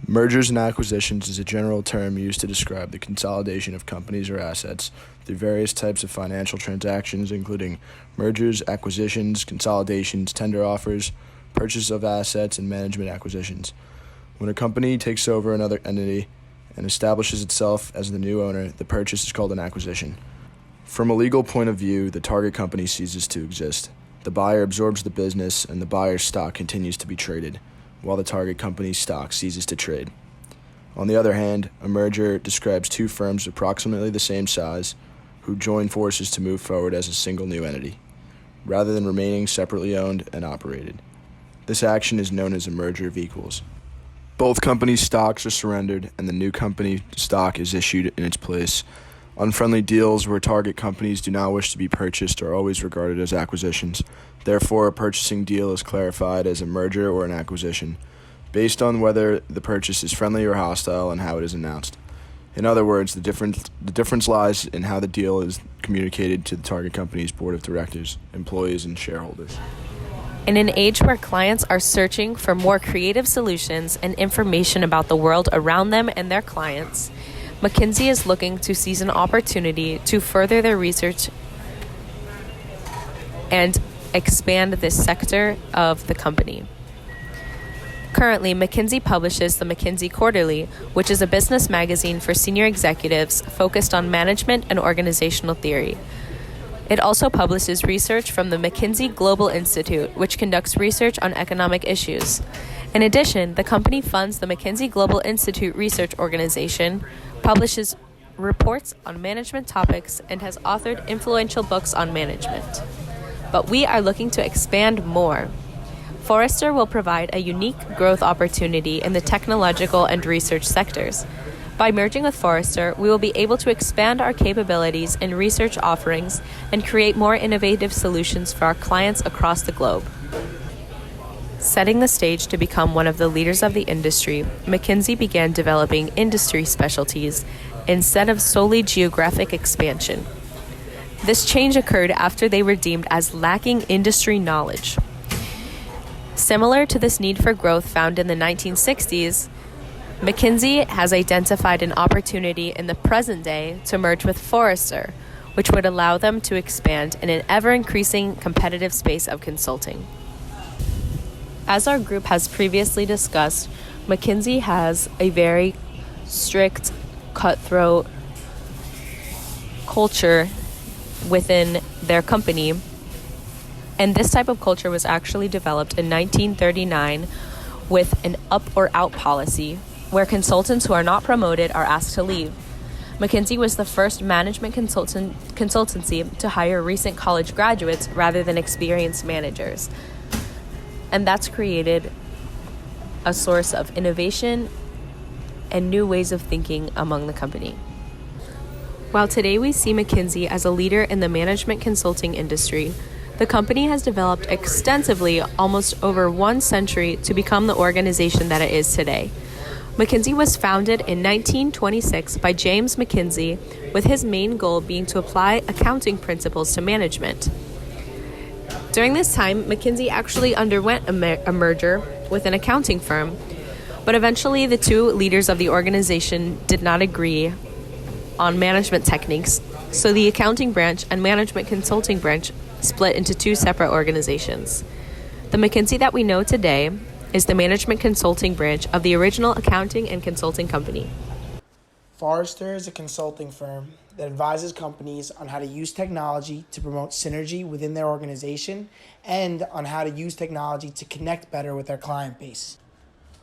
Mergers and acquisitions is a general term used to describe the consolidation of companies or assets through various types of financial transactions, including mergers, acquisitions, consolidations, tender offers, purchase of assets, and management acquisitions. When a company takes over another entity and establishes itself as the new owner, the purchase is called an acquisition. From a legal point of view, the target company ceases to exist. The buyer absorbs the business, and the buyer's stock continues to be traded, while the target company's stock ceases to trade. On the other hand, a merger describes two firms approximately the same size who join forces to move forward as a single new entity, rather than remaining separately owned and operated. This action is known as a merger of equals. Both companies' stocks are surrendered, and the new company stock is issued in its place. Unfriendly deals where target companies do not wish to be purchased are always regarded as acquisitions. Therefore, a purchasing deal is clarified as a merger or an acquisition, based on whether the purchase is friendly or hostile and how it is announced. In other words, the difference lies in how the deal is communicated to the target company's board of directors, employees, and shareholders. In an age where clients are searching for more creative solutions and information about the world around them and their clients, McKinsey is looking to seize an opportunity to further their research and expand this sector of the company. Currently, McKinsey publishes the McKinsey Quarterly, which is a business magazine for senior executives focused on management and organizational theory. It also publishes research from the McKinsey Global Institute, which conducts research on economic issues. In addition, the company funds the McKinsey Global Institute Research Organization, publishes reports on management topics, and has authored influential books on management. But we are looking to expand more. Forrester will provide a unique growth opportunity in the technological and research sectors. By merging with Forrester, we will be able to expand our capabilities and research offerings and create more innovative solutions for our clients across the globe. Setting the stage to become one of the leaders of the industry, McKinsey began developing industry specialties instead of solely geographic expansion. This change occurred after they were deemed as lacking industry knowledge. Similar to this need for growth found in the 1960s, McKinsey has identified an opportunity in the present day to merge with Forrester, which would allow them to expand in an ever-increasing competitive space of consulting. As our group has previously discussed, McKinsey has a very strict, cutthroat culture within their company, and this type of culture was actually developed in 1939 with an up or out policy, where consultants who are not promoted are asked to leave. McKinsey was the first management consultancy to hire recent college graduates rather than experienced managers. And that's created a source of innovation and new ways of thinking among the company. While today we see McKinsey as a leader in the management consulting industry, the company has developed extensively almost over 1 century to become the organization that it is today. McKinsey was founded in 1926 by James McKinsey, with his main goal being to apply accounting principles to management. During this time, McKinsey actually underwent a merger with an accounting firm, but eventually the two leaders of the organization did not agree on management techniques, so the accounting branch and management consulting branch split into two separate organizations. The McKinsey that we know today is the management consulting branch of the original accounting and consulting company. Forrester is a consulting firm that advises companies on how to use technology to promote synergy within their organization and on how to use technology to connect better with their client base.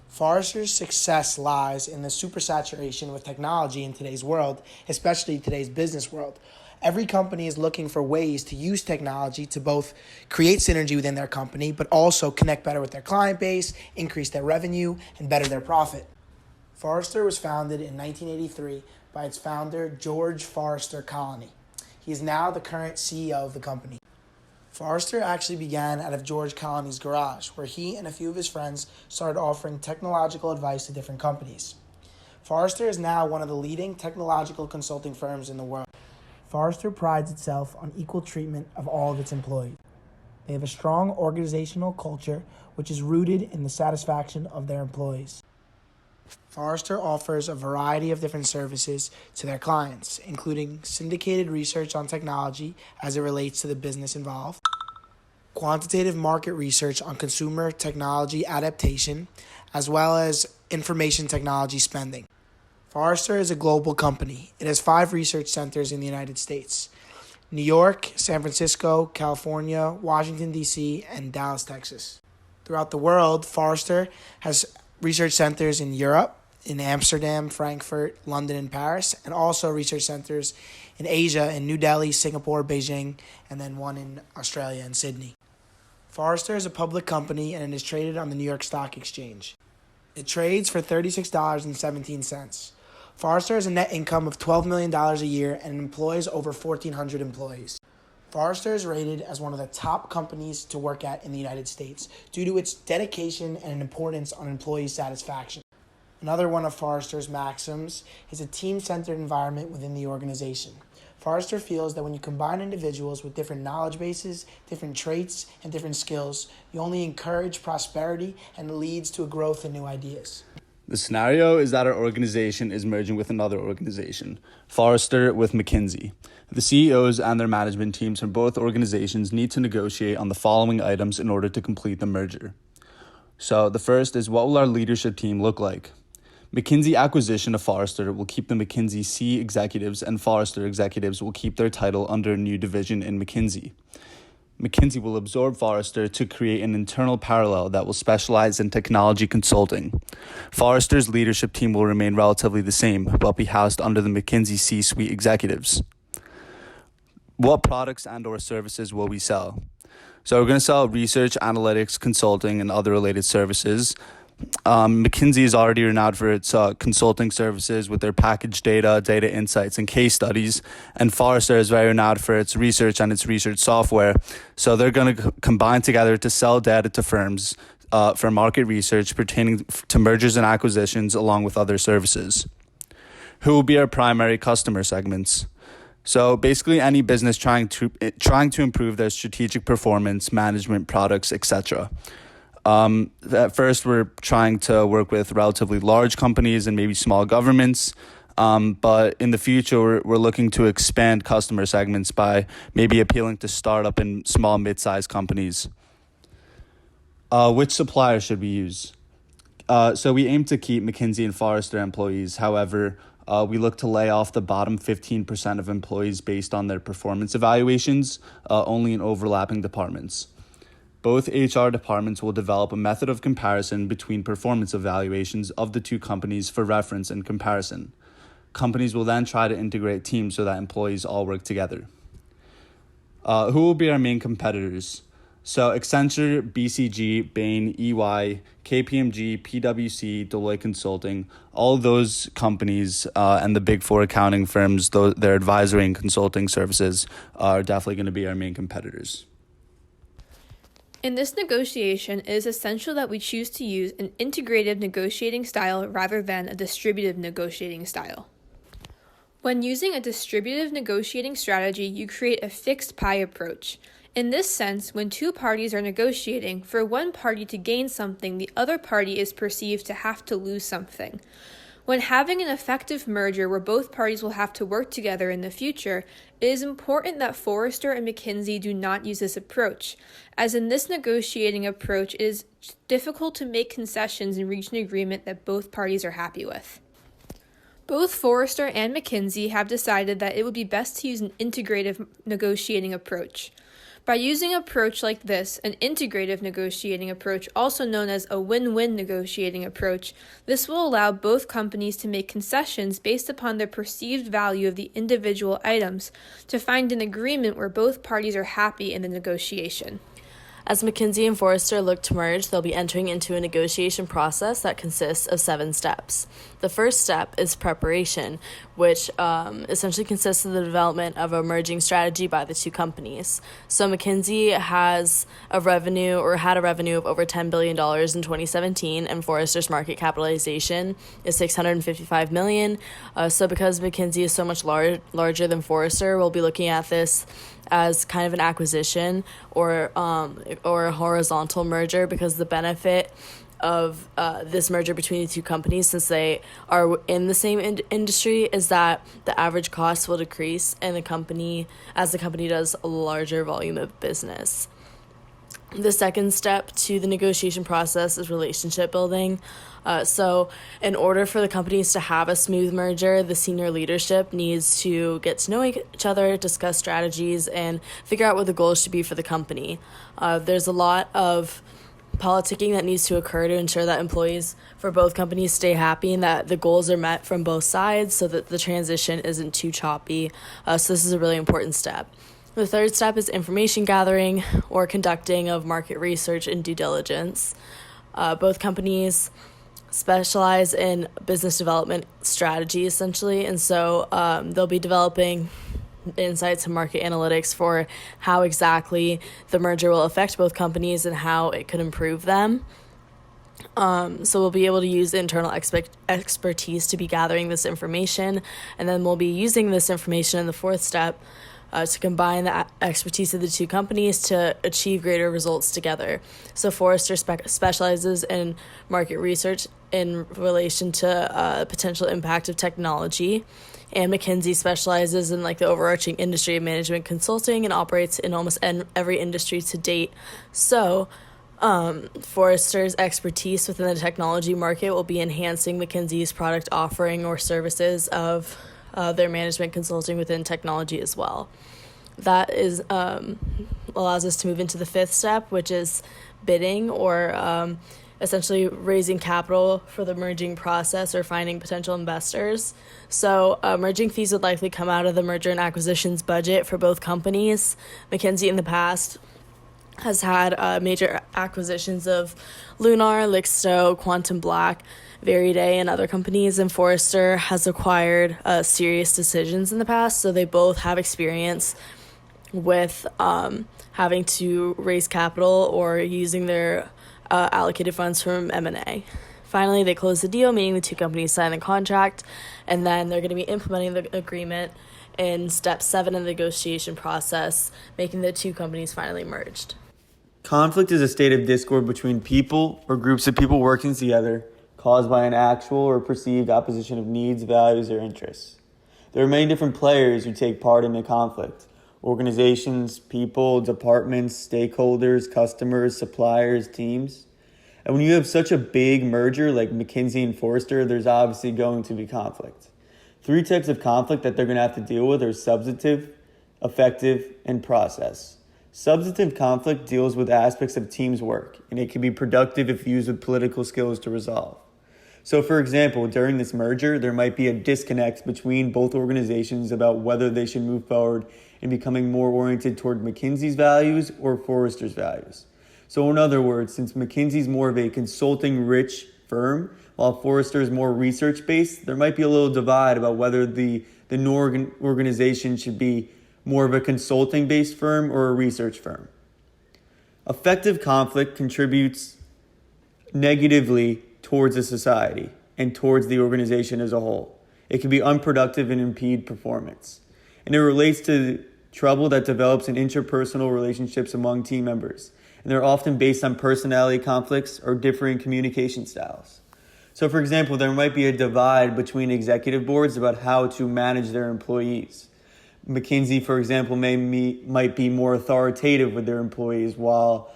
Forrester's success lies in the supersaturation with technology in today's world, especially today's business world. Every company is looking for ways to use technology to both create synergy within their company, but also connect better with their client base, increase their revenue, and better their profit. Forrester was founded in 1983 by its founder, George Forrester Colony. He is now the current CEO of the company. Forrester actually began out of George Colony's garage, where he and a few of his friends started offering technological advice to different companies. Forrester is now one of the leading technological consulting firms in the world. Forrester prides itself on equal treatment of all of its employees. They have a strong organizational culture which is rooted in the satisfaction of their employees. Forrester offers a variety of different services to their clients, including syndicated research on technology as it relates to the business involved, quantitative market research on consumer technology adaptation, as well as information technology spending. Forrester is a global company. It has 5 research centers in the United States: New York, San Francisco, California, Washington, D.C., and Dallas, Texas. Throughout the world, Forrester has research centers in Europe, in Amsterdam, Frankfurt, London, and Paris, and also research centers in Asia, in New Delhi, Singapore, Beijing, and then one in Australia and Sydney. Forrester is a public company and it is traded on the New York Stock Exchange. It trades for $36.17. Forrester has a net income of $12 million a year and employs over 1,400 employees. Forrester is rated as one of the top companies to work at in the United States due to its dedication and importance on employee satisfaction. Another one of Forrester's maxims is a team-centered environment within the organization. Forrester feels that when you combine individuals with different knowledge bases, different traits, and different skills, you only encourage prosperity and it leads to a growth in new ideas. The scenario is that our organization is merging with another organization, Forrester with McKinsey. The CEOs and their management teams from both organizations need to negotiate on the following items in order to complete the merger. So the first is, what will our leadership team look like? McKinsey acquisition of Forrester will keep the McKinsey C executives, and Forrester executives will keep their title under a new division in McKinsey. McKinsey will absorb Forrester to create an internal parallel that will specialize in technology consulting. Forrester's leadership team will remain relatively the same, but be housed under the McKinsey C-suite executives. What products and or services will we sell? So we're going to sell research, analytics, consulting, and other related services. McKinsey is already renowned for its consulting services with their package data, data insights, and case studies. And Forrester is very renowned for its research and its research software. So they're going to combine together to sell data to firms for market research pertaining to mergers and acquisitions, along with other services. Who will be our primary customer segments? So basically any business trying to improve their strategic performance, management, products, etc. At first, we're trying to work with relatively large companies and maybe small governments. But in the future, we're looking to expand customer segments by maybe appealing to startup and small mid-sized companies. Which supplier should we use? So we aim to keep McKinsey and Forrester employees. However, we look to lay off the bottom 15% of employees based on their performance evaluations, only in overlapping departments. Both HR departments will develop a method of comparison between performance evaluations of the two companies for reference and comparison. Companies will then try to integrate teams so that employees all work together. Who will be our main competitors? So Accenture, BCG, Bain, EY, KPMG, PwC, Deloitte Consulting, all those companies and the big four accounting firms, their advisory and consulting services are definitely going to be our main competitors. In this negotiation, it is essential that we choose to use an integrative negotiating style rather than a distributive negotiating style. When using a distributive negotiating strategy, you create a fixed pie approach. In this sense, when two parties are negotiating, for one party to gain something, the other party is perceived to have to lose something. When having an effective merger where both parties will have to work together in the future, it is important that Forrester and McKinsey do not use this approach, as in this negotiating approach it is difficult to make concessions and reach an agreement that both parties are happy with. Both Forrester and McKinsey have decided that it would be best to use an integrative negotiating approach. By using an approach like this, an integrative negotiating approach, also known as a win-win negotiating approach, this will allow both companies to make concessions based upon their perceived value of the individual items to find an agreement where both parties are happy in the negotiation. As McKinsey and Forrester look to merge, they'll be entering into a negotiation process that consists of 7 steps. The first step is preparation, which essentially consists of the development of a merging strategy by the two companies. So McKinsey has had a revenue of over $10 billion in 2017, and Forrester's market capitalization is $655 million. So because McKinsey is so much larger than Forrester, we'll be looking at this as kind of an acquisition or a horizontal merger, because the benefit of this merger between the two companies, since they are in the same industry, is that the average cost will decrease and the company does a larger volume of business. The second step to the negotiation process is relationship building. So in order for the companies to have a smooth merger, the senior leadership needs to get to know each other, discuss strategies, and figure out what the goals should be for the company. There's a lot of politicking that needs to occur to ensure that employees for both companies stay happy and that the goals are met from both sides so that the transition isn't too choppy. So this is a really important step. The third step is information gathering or conducting of market research and due diligence. Both companies specialize in business development strategy, essentially, and so they'll be developing insights and market analytics for how exactly the merger will affect both companies and how it could improve them. So we'll be able to use internal expertise to be gathering this information, and then we'll be using this information in the fourth step to combine the expertise of the two companies to achieve greater results together. So Forrester specializes in market research in relation to potential impact of technology, and McKinsey specializes in the overarching industry of management consulting and operates in almost every industry to date. So Forrester's expertise within the technology market will be enhancing McKinsey's product offering or services of their management consulting within technology as well. That is allows us to move into the fifth step, which is bidding, or essentially raising capital for the merging process or finding potential investors. So merging fees would likely come out of the merger and acquisitions budget for both companies. McKinsey in the past has had major acquisitions of Lunar, Lixto, Quantum Black, Veriday, and other companies, and Forrester has acquired Serious Decisions in the past, so they both have experience with having to raise capital or using their allocated funds from M&A. Finally, they close the deal, meaning the two companies sign the contract, and then they're going to be implementing the agreement in step 7 of the negotiation process, making the two companies finally merged. Conflict is a state of discord between people or groups of people working together caused by an actual or perceived opposition of needs, values, or interests. There are many different players who take part in a conflict: organizations, people, departments, stakeholders, customers, suppliers, teams. And when you have such a big merger like McKinsey and Forrester, there's obviously going to be conflict. 3 types of conflict that they're going to have to deal with are substantive, effective, and process. Substantive conflict deals with aspects of team's work, and it can be productive if used with political skills to resolve. So, for example, during this merger, there might be a disconnect between both organizations about whether they should move forward in becoming more oriented toward McKinsey's values or Forrester's values. So, in other words, since McKinsey's more of a consulting-rich firm, while Forrester is more research-based, there might be a little divide about whether the new organization should be more of a consulting-based firm or a research firm. Effective conflict contributes negatively towards a society and towards the organization as a whole. It can be unproductive and impede performance. And it relates to trouble that develops in interpersonal relationships among team members. And they're often based on personality conflicts or differing communication styles. So, for example, there might be a divide between executive boards about how to manage their employees. McKinsey, for example, might be more authoritative with their employees, while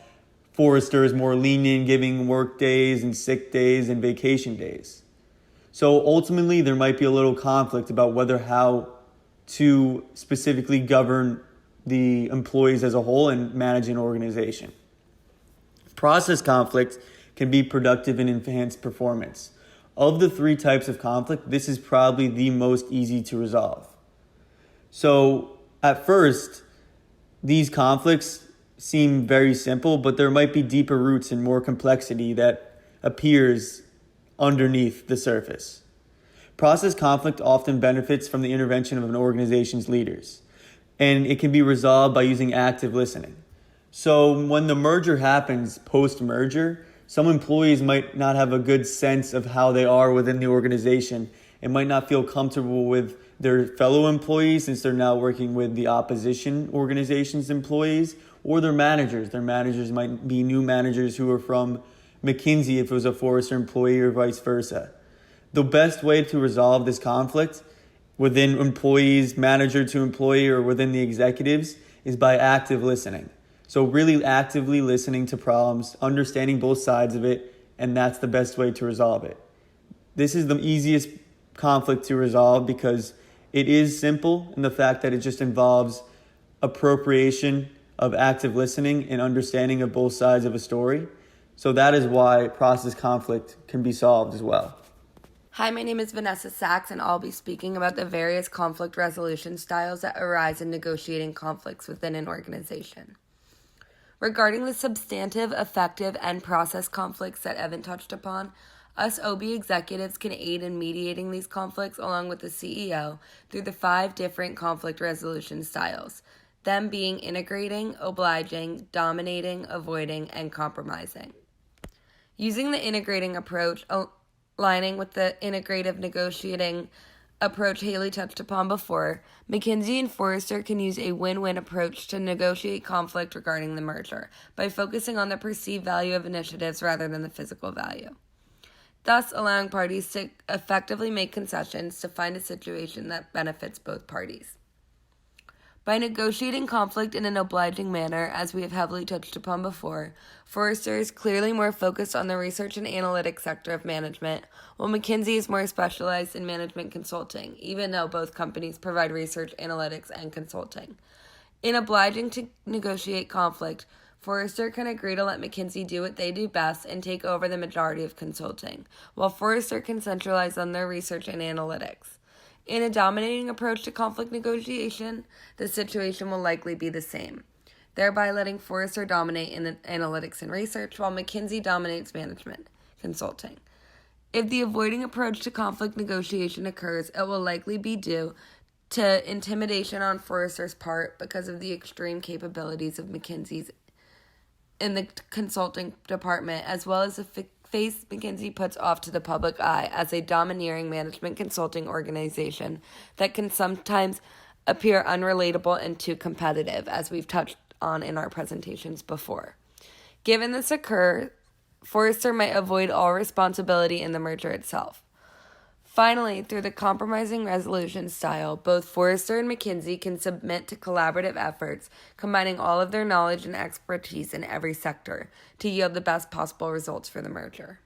Forrester is more lenient, giving work days and sick days and vacation days. So ultimately, there might be a little conflict about how to specifically govern the employees as a whole and manage an organization. Process conflict can be productive and enhance performance. Of the 3 types of conflict, this is probably the most easy to resolve. So at first, these conflicts seem very simple, but there might be deeper roots and more complexity that appears underneath the surface. Process conflict often benefits from the intervention of an organization's leaders, and it can be resolved by using active listening. So when the merger happens post-merger, some employees might not have a good sense of how they are within the organization and might not feel comfortable with their fellow employees since they're now working with the opposition organization's employees or their managers. Their managers might be new managers who are from McKinsey if it was a Forrester employee, or vice versa. The best way to resolve this conflict within employees, manager to employee, or within the executives is by active listening. So really actively listening to problems, understanding both sides of it, and that's the best way to resolve it. This is the easiest conflict to resolve because it is simple in the fact that it just involves appropriation of active listening and understanding of both sides of a story. So that is why process conflict can be solved as well. Hi, my name is Vanessa Sachs, and I'll be speaking about the various conflict resolution styles that arise in negotiating conflicts within an organization. Regarding the substantive, effective, and process conflicts that Evan touched upon, us OB executives can aid in mediating these conflicts along with the CEO through the 5 different conflict resolution styles, them being integrating, obliging, dominating, avoiding, and compromising. Using the integrating approach, aligning with the integrative negotiating approach Haley touched upon before, McKinsey and Forrester can use a win-win approach to negotiate conflict regarding the merger by focusing on the perceived value of initiatives rather than the physical value, thus allowing parties to effectively make concessions to find a situation that benefits both parties. By negotiating conflict in an obliging manner, as we have heavily touched upon before, Forrester is clearly more focused on the research and analytics sector of management, while McKinsey is more specialized in management consulting, even though both companies provide research, analytics, and consulting. In obliging to negotiate conflict, Forrester can agree to let McKinsey do what they do best and take over the majority of consulting, while Forrester can centralize on their research and analytics. In a dominating approach to conflict negotiation, the situation will likely be the same, thereby letting Forrester dominate in analytics and research, while McKinsey dominates management consulting. If the avoiding approach to conflict negotiation occurs, it will likely be due to intimidation on Forrester's part because of the extreme capabilities of McKinsey's in the consulting department, as well as the face McKinsey puts off to the public eye as a domineering management consulting organization that can sometimes appear unrelatable and too competitive, as we've touched on in our presentations before. Given this occur, Forrester might avoid all responsibility in the merger itself. Finally, through the compromising resolution style, both Forrester and McKinsey can submit to collaborative efforts, combining all of their knowledge and expertise in every sector to yield the best possible results for the merger.